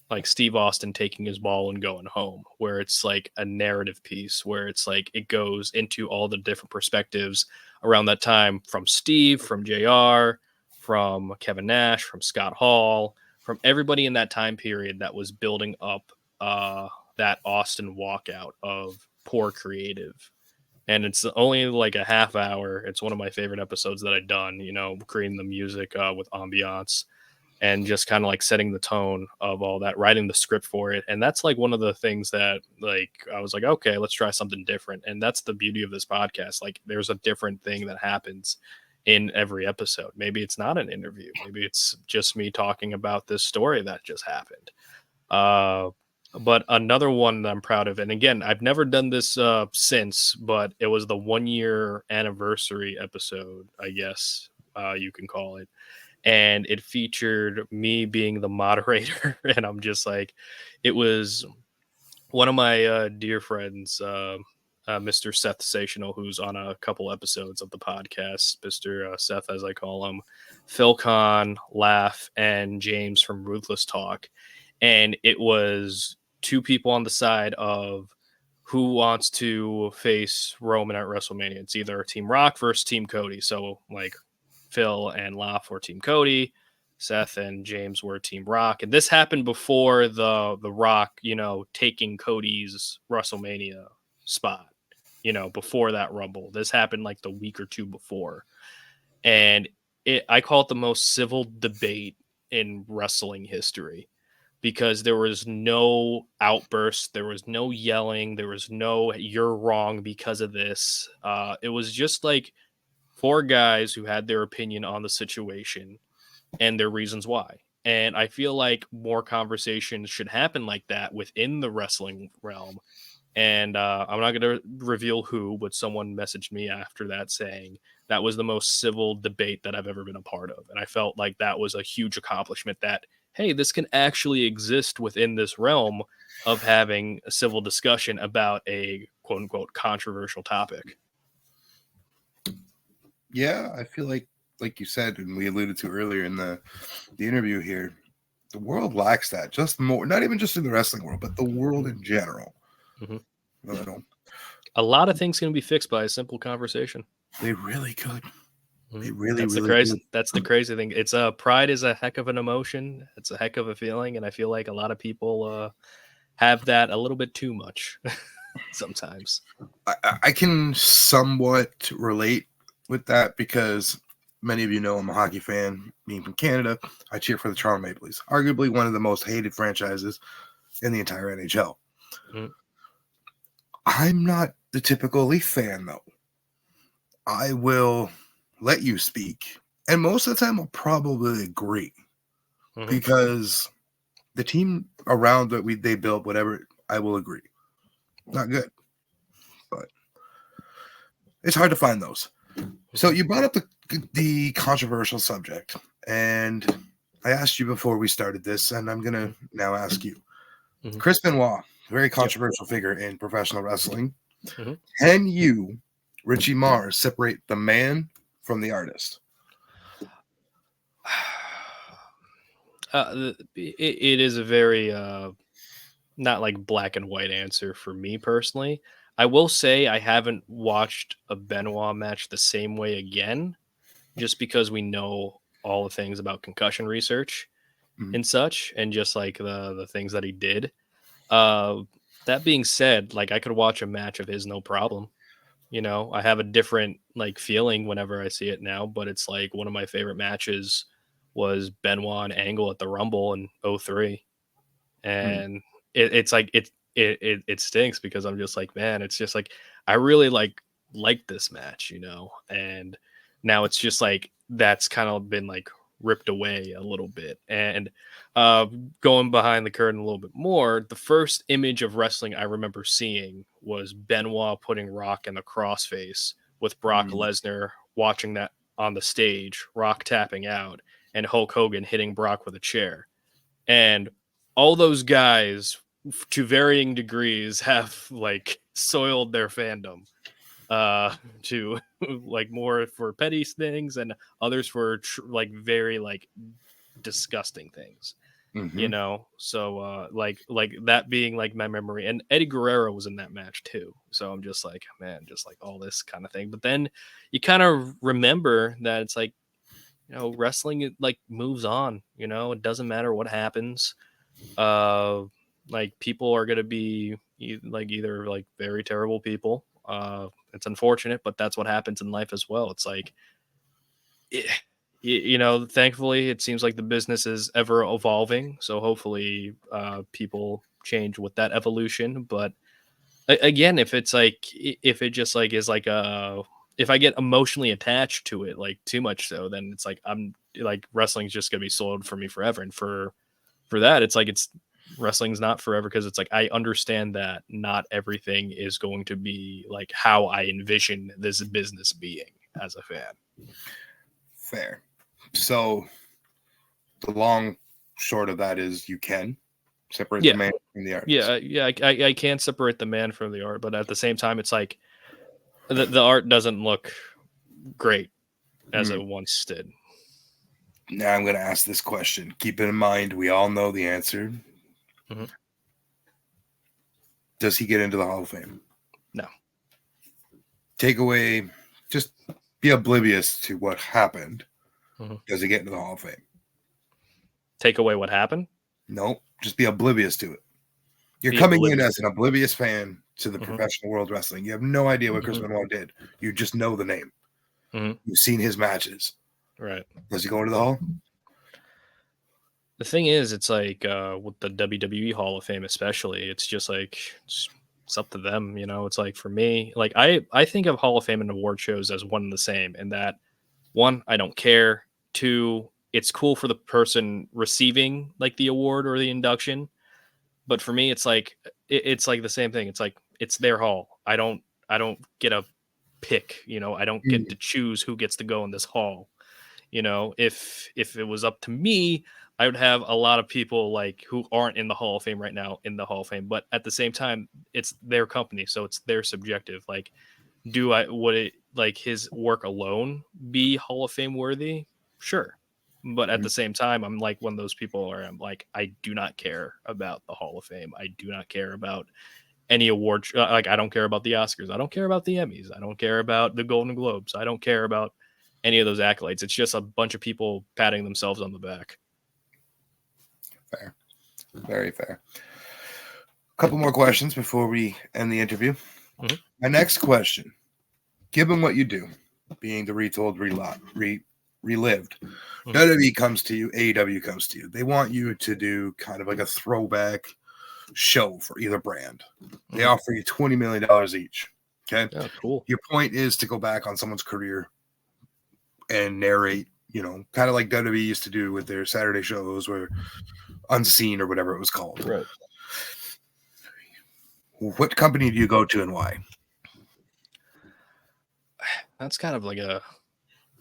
like Steve Austin taking his ball and going home, where it's like a narrative piece where it's like it goes into all the different perspectives around that time from Steve, from JR, from Kevin Nash, from Scott Hall, from everybody in that time period that was building up that Austin walkout of poor creative. And it's only like a half hour. It's one of my favorite episodes that I've done, you know, creating the music with ambiance. and just kind of like setting the tone of all that, writing the script for it. And that's like one of the things that like I was like, okay, let's try something different. And that's the beauty of this podcast. Like there's a different thing that happens in every episode. Maybe it's not an interview. Maybe it's just me talking about this story that just happened. But another one that I'm proud of, and again, I've never done this since, but it was the 1 year anniversary episode, I guess you can call it. And it featured me being the moderator. And I'm just like, it was one of my dear friends, Mr. Seth Sational, who's on a couple episodes of the podcast, Mr. Seth, as I call him, Phil Kahn, Laugh, and James from Ruthless Talk. And it was two people on the side of who wants to face Roman at WrestleMania. It's either Team Rock versus Team Cody. So like Phil and Laugh were Team Cody, Seth and James were Team Rock. And this happened before the Rock, you know, taking Cody's WrestleMania spot, you know, before that Rumble. This happened like the week or two before. And I call it the most civil debate in wrestling history, because there was no outbursts, there was no yelling, there was no "you're wrong because of this." It was just like four guys who had their opinion on the situation and their reasons why. And I feel like more conversations should happen like that within the wrestling realm. And I'm not going to reveal who, but someone messaged me after that saying that was the most civil debate that I've ever been a part of. And I felt like that was a huge accomplishment, that, hey, this can actually exist within this realm of having a civil discussion about a quote unquote controversial topic.
Yeah, I feel like you said, and we alluded to earlier in the interview here, the world lacks that. Just more, not even just in the wrestling world, but the world in general.
Mm-hmm. A lot of things can be fixed by a simple conversation.
They really could. They
That's the crazy thing. It's pride is a heck of an emotion. It's a heck of a feeling, and I feel like a lot of people have that a little bit too much sometimes.
I can somewhat relate with that, because many of you know I'm a hockey fan. Being from Canada, I cheer for the Toronto Maple Leafs, arguably one of the most hated franchises in the entire NHL.
Mm-hmm.
I'm not the typical Leaf fan, though. I will let you speak, and most of the time I'll probably agree, because the team around that they built, whatever, I will agree. Not good, but it's hard to find those. So you brought up the controversial subject, and I asked you before we started this, and I'm gonna now ask you. Chris Benoit, very controversial figure in professional wrestling. Can you, Richie Mars, separate the man from the artist?
It is a very not like black and white answer for me personally. I will say I haven't watched a Benoit match the same way again, just because we know all the things about concussion research and such, and just like the things that he did. That being said, like I could watch a match of his no problem. You know, I have a different like feeling whenever I see it now, but it's like one of my favorite matches was Benoit and Angle at the Rumble in 03. And it's like it stinks, because I'm just like, man, it's just like I really like this match, you know, and now it's just like that's kind of been like ripped away a little bit. And going behind the curtain a little bit more, the first image of wrestling I remember seeing was Benoit putting Rock in the crossface with Brock Lesnar watching that on the stage, Rock tapping out, and Hulk Hogan hitting Brock with a chair. And all those guys, to varying degrees, have like soiled their fandom to like more for petty things, and others for like very like disgusting things, you know. So like that being like my memory. And Eddie Guerrero was in that match too, so I'm just like, man, just like all this kind of thing. But then you kind of remember that it's like, you know, wrestling, it like moves on, you know, it doesn't matter what happens. Like people are gonna be either like very terrible people. It's unfortunate, but that's what happens in life as well. It's like thankfully, it seems like the business is ever evolving. So hopefully, people change with that evolution. But again, if it's like, if it just like is like if I get emotionally attached to it, like too much so, then it's like I'm like wrestling's just gonna be sold for me forever. And for that, it's like wrestling's not forever because it's like I understand that not everything is going to be like how I envision this business being as a fan.
Fair. So the long short of that is you can separate the man from the artist.
I can't separate the man from the art, but at the same time, it's like the art doesn't look great as it once did.
Now I'm going to ask this question. Keep it in mind, we all know the answer.
Mm-hmm.
Does he get into the Hall of Fame?
No.
Take away, just be oblivious to what happened.
Mm-hmm.
Does he get into the Hall of Fame?
Take away what happened?
No, just be oblivious to it. You're coming in as an oblivious fan to the professional world wrestling. You have no idea what Chris Benoit did. You just know the name.
Mm-hmm.
You've seen his matches.
Right.
Does he go into the Hall?
The thing is, it's like with the WWE Hall of Fame, especially, it's just like it's up to them. It's like for me, like I think of Hall of Fame and award shows as one and the same. And that, one, I don't care. Two, it's cool for the person receiving like the award or the induction. But for me, it's like it's like the same thing. It's like it's their hall. I don't get a pick. I don't get to choose who gets to go in this hall. If it was up to me, I would have a lot of people like who aren't in the Hall of Fame right now in the Hall of Fame. But at the same time, it's their company, so it's their subjective. Like, would it like his work alone be Hall of Fame worthy? Sure. But at the same time, I'm like one of those people where I'm like, I do not care about the Hall of Fame. I do not care about any award. Like, I don't care about the Oscars. I don't care about the Emmys. I don't care about the Golden Globes. I don't care about any of those accolades. It's just a bunch of people patting themselves on the back.
Fair. Very fair. A couple more questions before we end the interview. Mm-hmm. My next question, given what you do, being the retold, relived, WWE comes to you, AEW comes to you. They want you to do kind of like a throwback show for either brand. They offer you $20 million each. Okay.
Oh, cool.
Your point is to go back on someone's career and narrate, kind of like WWE used to do with their Saturday shows where Unseen or whatever it was called.
Right.
What company do you go to and why?
That's kind of like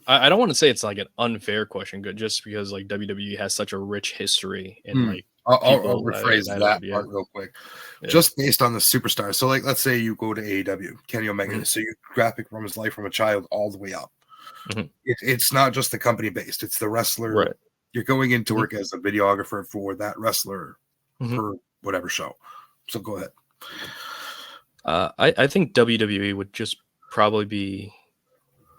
I don't want to say it's like an unfair question, but just because like WWE has such a rich history in like
I'll rephrase that part real quick. Yeah. Just based on the superstars. So like, let's say you go to AEW, Kenny Omega. So you graphic from his life from a child all the way up. It's not just the company based. It's the wrestler.
Right.
You're going into work as a videographer for that wrestler for whatever show. So go ahead.
I think WWE would just probably be,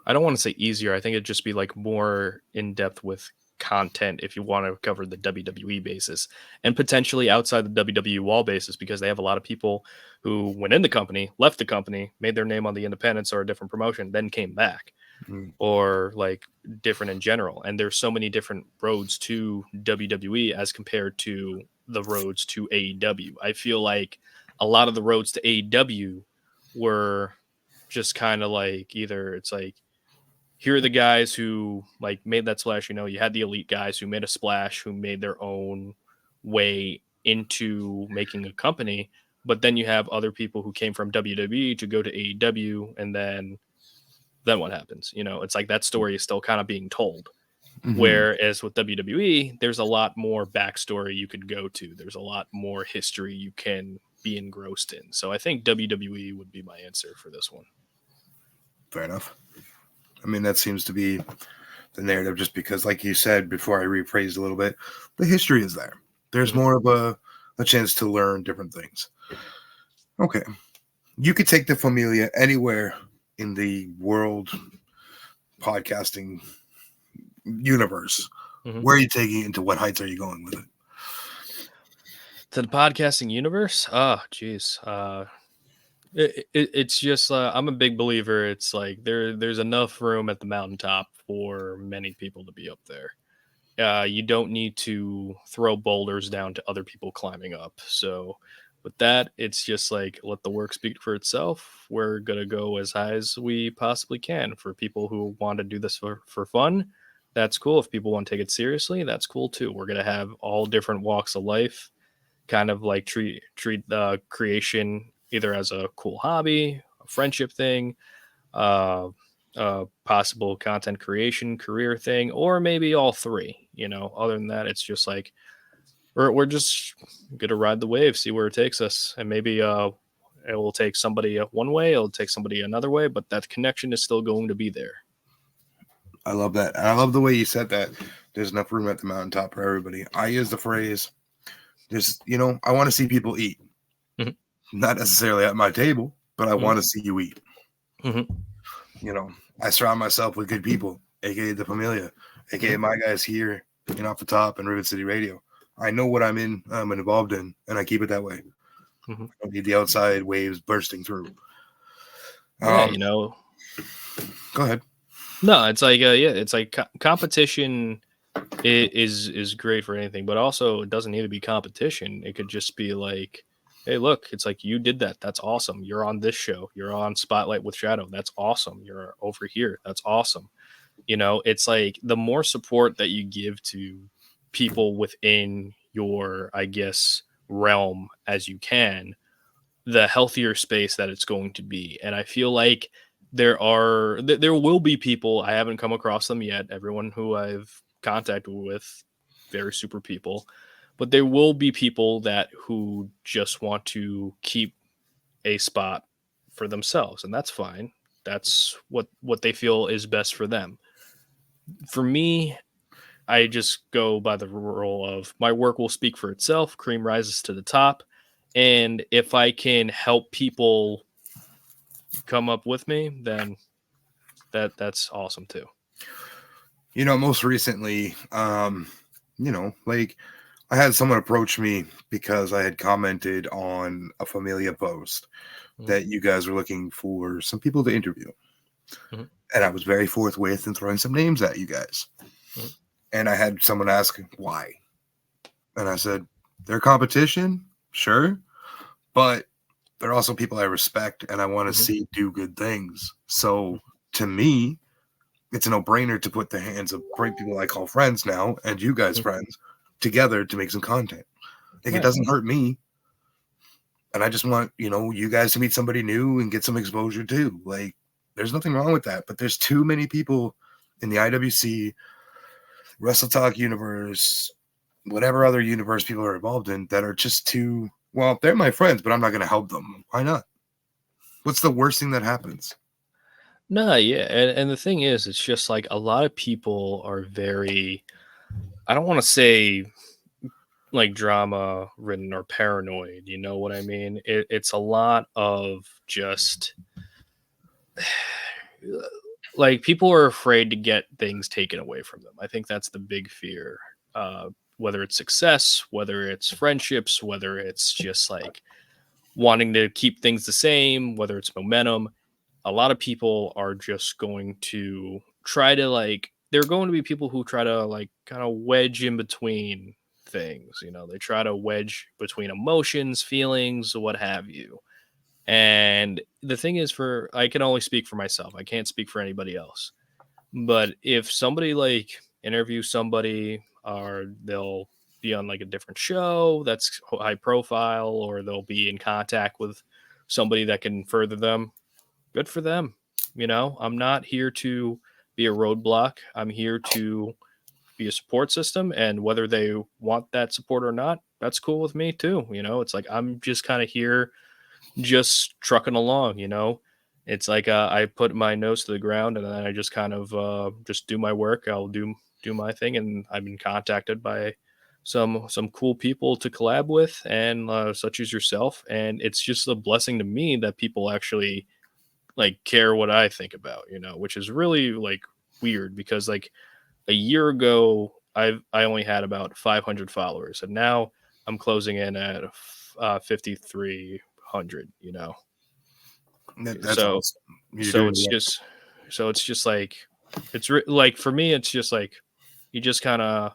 I don't want to say easier. I think it'd just be like more in depth with content if you want to cover the WWE basis and potentially outside the WWE wall basis, because they have a lot of people who went in the company, left the company, made their name on the independents or a different promotion, then came back or like different in general. And there's so many different roads to WWE as compared to the roads to AEW. I feel like a lot of the roads to AEW were just kind of like either it's like, here are the guys who like made that splash. You had the elite guys who made a splash, who made their own way into making a company. But then you have other people who came from WWE to go to AEW. And then what happens? It's like that story is still kind of being told. Whereas with WWE, there's a lot more backstory you could go to. There's a lot more history you can be engrossed in. So I think WWE would be my answer for this one.
Fair enough. I mean, that seems to be the narrative just because, like you said before, I rephrased a little bit, the history is there. There's more of a chance to learn different things. Okay. You could take the Familia anywhere in the world podcasting universe. Where are you taking it? Into what heights are you going with it?
To the podcasting universe? Oh, geez. It's just I'm a big believer. It's like there's enough room at the mountaintop for many people to be up there. You don't need to throw boulders down to other people climbing up. So with that, it's just like let the work speak for itself. We're gonna go as high as we possibly can for people who want to do this for fun. That's cool. If people want to take it seriously, that's cool too. We're gonna have all different walks of life, kind of like treat creation either as a cool hobby, a friendship thing, uh, possible content creation career thing, or maybe all three. Other than that, it's just like we're just gonna ride the wave, see where it takes us, and maybe it will take somebody one way, it'll take somebody another way, but that connection is still going to be there.
I love that. And I love the way you said that. There's enough room at the mountaintop for everybody. I use the phrase, I want to see people eat.
Mhm.
Not necessarily at my table, but I want to see you eat.
Mhm.
I surround myself with good people, aka the Familia, aka my guys here Off the Top and Rivet City Radio. I know what I'm involved in, and I keep it that way.
Mhm.
I don't need the outside waves bursting through.
Yeah,
Go ahead.
no, it's like it's like competition is great for anything, but also it doesn't need to be competition. It could just be like, hey, look, it's like you did that. That's awesome. You're on this show. You're on Spotlight with Shadow. That's awesome. You're over here. That's awesome. It's like the more support that you give to people within your, I guess, realm as you can, the healthier space that it's going to be. And I feel like there will be people, I haven't come across them yet. Everyone who I've contacted with, very super people, but there will be people who just want to keep a spot for themselves, and that's fine. That's what they feel is best for them. For me, I just go by the rule of my work will speak for itself. Cream rises to the top. And if I can help people come up with me, then that's awesome too.
Most recently, like I had someone approach me because I had commented on a Familia post that you guys were looking for some people to interview.
Mm-hmm.
And I was very forthwith in throwing some names at you guys.
Mm-hmm.
And I had someone ask why. And I said, they're competition, sure, but they're also people I respect and I want to see do good things. So to me, it's a no-brainer to put the hands of great people I call friends now and you guys friends together to make some content. Like, it doesn't hurt me. And I just want, you guys to meet somebody new and get some exposure too. Like, there's nothing wrong with that. But there's too many people in the IWC, Wrestle Talk universe, whatever other universe people are involved in that are just too, well, they're my friends, but I'm not going to help them. Why not? What's the worst thing that happens?
No, yeah. And the thing is, it's just like a lot of people are very, I don't want to say like drama ridden or paranoid. You know what I mean? It's a lot of just like people are afraid to get things taken away from them. I think that's the big fear. Whether it's success, whether it's friendships, whether it's just like wanting to keep things the same, whether it's momentum, a lot of people are just going to try to like, they're going to be people who try to like kind of wedge in between things. They try to wedge between emotions, feelings, what have you. And the thing is, I can only speak for myself. I can't speak for anybody else. But if somebody like interviews somebody, or they'll be on like a different show that's high profile, or they'll be in contact with somebody that can further them, good for them. I'm not here to be a roadblock. I'm here to be a support system. And whether they want that support or not, that's cool with me too. It's like I'm just kind of here just trucking along. It's like I put my nose to the ground and then I just kind of just do my work. I'll do my thing, and I've been contacted by some cool people to collab with, and such as yourself. And it's just a blessing to me that people actually like care what I think about, which is really like weird because like a year ago I only had about 500 followers, and now I'm closing in at 5,300.
That's
So
awesome. You're
so
doing
it's
well.
just like like for me, it's just like you just kind of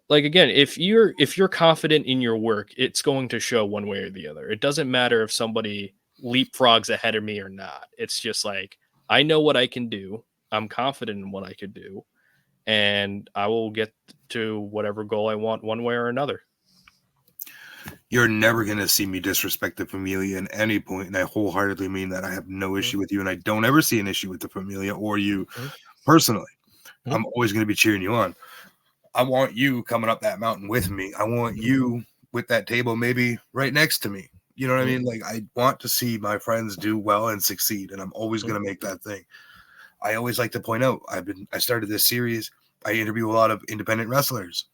like again, if you're confident in your work, it's going to show one way or the other. It doesn't matter if somebody leapfrogs ahead of me or not. It's just like I know what I can do. I'm confident in what I could do, and I will get to whatever goal I want one way or another.
You're never going to see me disrespect the Familia at any point, and I wholeheartedly mean that. I have no issue with you, and I don't ever see an issue with the Familia or you personally. I'm always going to be cheering you on. I want you coming up that mountain with me. I want you with that table maybe right next to me. You know what I mean? Like, I want to see my friends do well and succeed, and I'm always going to make that thing. I always like to point out, I started this series. I interview a lot of independent wrestlers.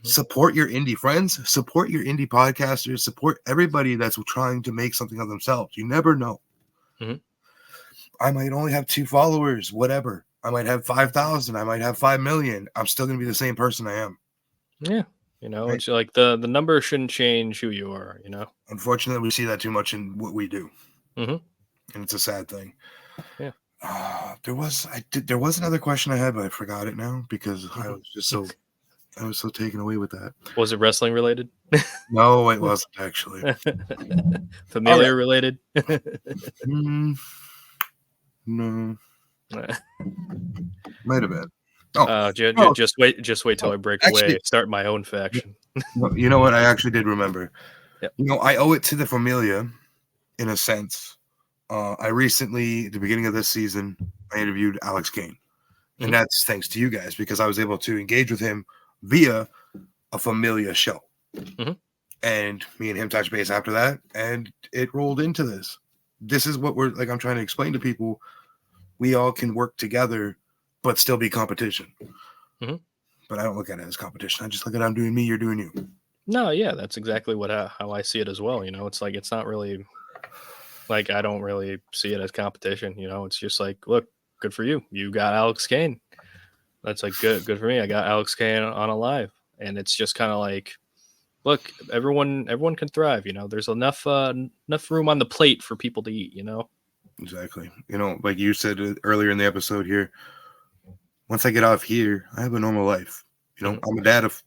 Support your indie friends, support your indie podcasters, support everybody that's trying to make something of themselves. You never know. I might only have 2 followers, whatever. I might have 5,000. I might have 5 million. I'm still going to be the same person I am.
Yeah. You know,
Right?
it's like the number shouldn't change who you are, you know?
Unfortunately, we see that too much in what we do. And it's a sad thing.
Yeah.
There was another question I had, but I forgot it now because I was just so taken away with that.
Was it wrestling related?
No, it wasn't actually.
Familiar related?
No. Might have been.
Just wait till I break away, start my own faction.
You know what? I actually did remember.
Yep.
You know, I owe it to the Familia in a sense. I recently, at the beginning of this season, I interviewed Alex Kane. And that's thanks to you guys because I was able to engage with him via a Familia show. And me and him touched base after that, and it rolled into this. This is what I'm trying to explain to people. We all can work together, but still be competition. But I don't look at it as competition. I just look at I'm doing me, you're doing you.
No, yeah, that's exactly how I see it as well. You know, it's like it's not really like I don't really see it as competition. You know, it's just like, look, good for you. You got Alex Kane. That's like good for me. I got Alex Kane on Alive, and it's just kind of like, look, everyone can thrive. You know, there's enough room on the plate for people to eat. You know.
Exactly. You know, like you said earlier in the episode here, once I get off here, I have a normal life. You know, I'm a dad of,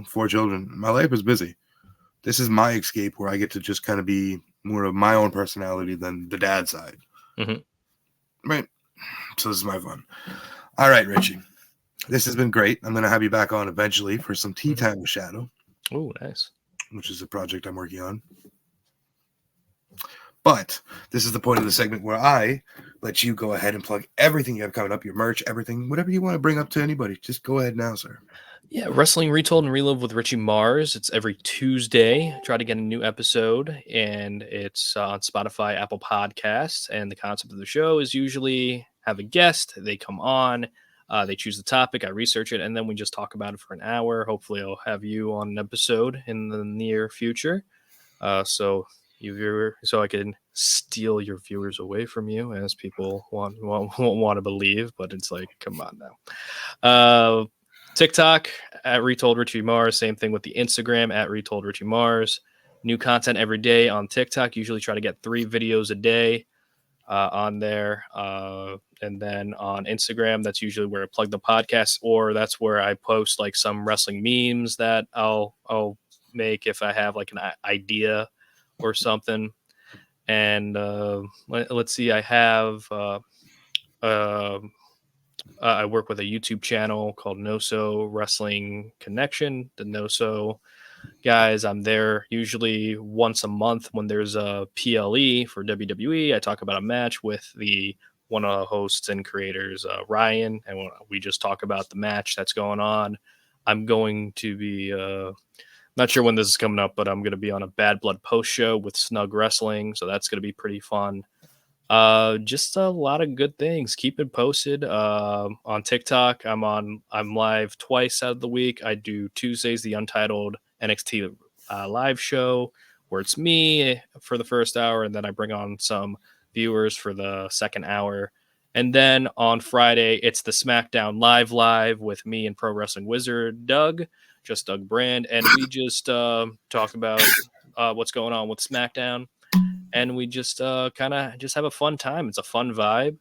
4 children. My life is busy. This is my escape where I get to just kind of be more of my own personality than the dad side. Right. So this is my fun. All right, Richie. This has been great. I'm going to have you back on eventually for some Tea Time with Shadow.
Oh, nice.
Which is a project I'm working on. But this is the point of the segment where I let you go ahead and plug everything you have coming up, your merch, everything, whatever you want to bring up to anybody. Just go ahead now, sir.
Yeah, Wrestling Retold and Relive with Richie Mars. It's every Tuesday. Try to get a new episode, and it's on Spotify, Apple Podcasts. And the concept of the show is usually have a guest. They come on. They choose the topic. I research it, and then we just talk about it for an hour. Hopefully, I'll have you on an episode in the near future. So I can steal your viewers away from you, as people won't want to believe. But it's like, come on now. TikTok at Retold Richie Mars. Same thing with the Instagram at Retold Richie Mars. New content every day on TikTok. Usually try to get 3 videos a day on there. And then on Instagram, that's usually where I plug the podcast, or that's where I post like some wrestling memes that I'll make if I have like an idea or something. And let's see, I have I work with a YouTube channel called NoSo Wrestling Connection. The NoSo guys, I'm there usually once a month when there's a PLE for WWE. I talk about a match with one of the hosts and creators, Ryan, and we just talk about the match that's going on. I'm going to be not sure when this is coming up, but I'm going to be on a Bad Blood post show with Snug Wrestling, so that's going to be pretty fun. Just a lot of good things. Keep it posted. On TikTok, I'm live twice out of the week. I do Tuesdays, the Untitled NXT live show, where it's me for the first hour, and then I bring on some viewers for the second hour. And then on Friday, it's the SmackDown live with me and Pro Wrestling Wizard Doug Brand, and we just talk about what's going on with SmackDown. and we just kind of just have a fun time. It's a fun vibe.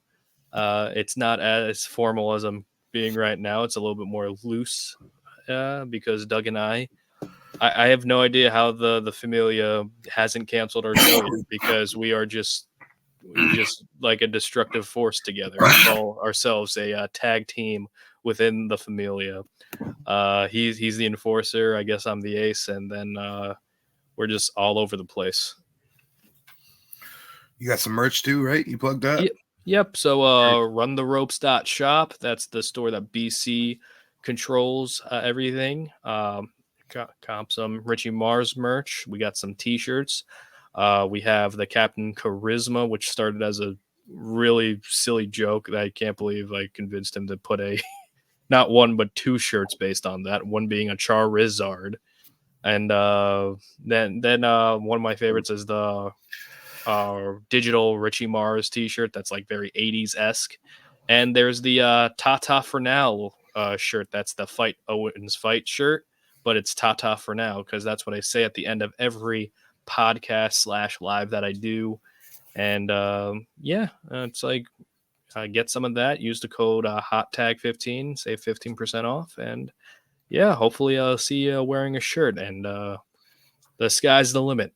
It's not as formal as I'm being right now. It's a little bit more loose because Doug and I have no idea how the Familia hasn't canceled our show yet, because we're just like a destructive force together. We call ourselves a tag team within the Familia. He's the enforcer. I guess I'm the ace, and then we're just all over the place.
You got some merch too, right? You plugged that?
Yep. So runtheropes.shop. That's the store that BC controls everything. Comp some Richie Mars merch. We got some t-shirts. We have the Captain Charisma, which started as a really silly joke that I can't believe I convinced him to put not one but two shirts based on that. One being a Charizard, and then one of my favorites is the digital Richie Mars t-shirt that's like very 80s-esque. And there's the Tata for Now shirt. That's the Fight Owens Fight shirt, but it's Tata for Now because that's what I say at the end of every podcast / live that I do. And it's like get some of that. Use the code HOTTAG15, save 15% off. And yeah, hopefully I'll see you wearing a shirt. And the sky's the limit.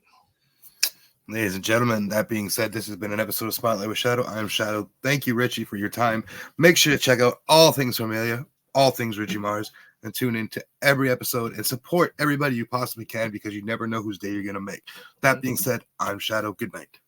Ladies and gentlemen, that being said, this has been an episode of Spotlight with Shadow. I'm Shadow. Thank you, Richie, for your time. Make sure to check out all things Familia, all things Richie Mars, and tune in to every episode and support everybody you possibly can, because you never know whose day you're going to make. That being said, I'm Shadow. Good night.